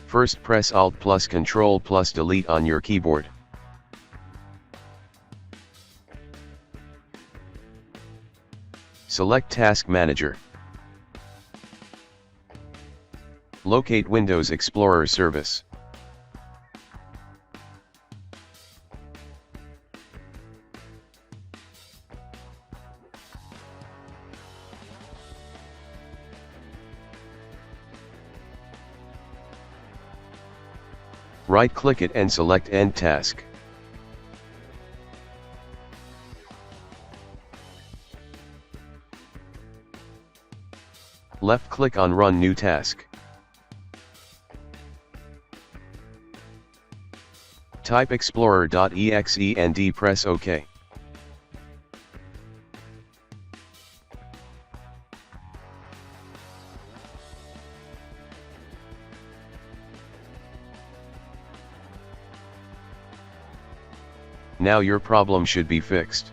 First press Alt plus Ctrl plus Delete on your keyboard. Select Task Manager. Locate Windows Explorer service. Right-click it and select End Task. Left-click on Run New Task. Type explorer.exe and press OK. Now your problem should be fixed.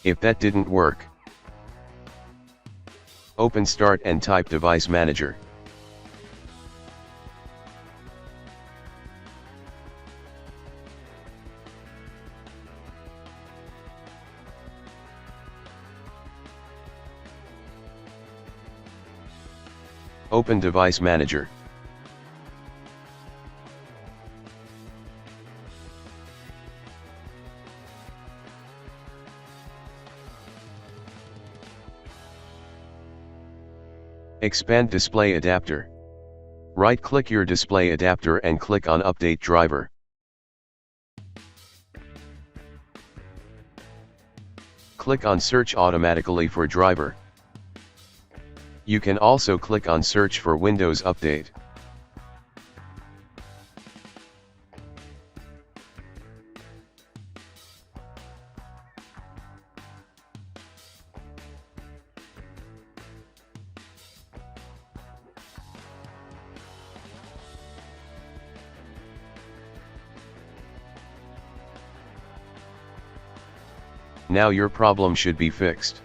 If that didn't work, open Start and type Device Manager. Open Device Manager. Expand Display Adapter. Right-click your display adapter and click on Update Driver. Click on Search automatically for driver. You can also click on Search for Windows Update. Now your problem should be fixed.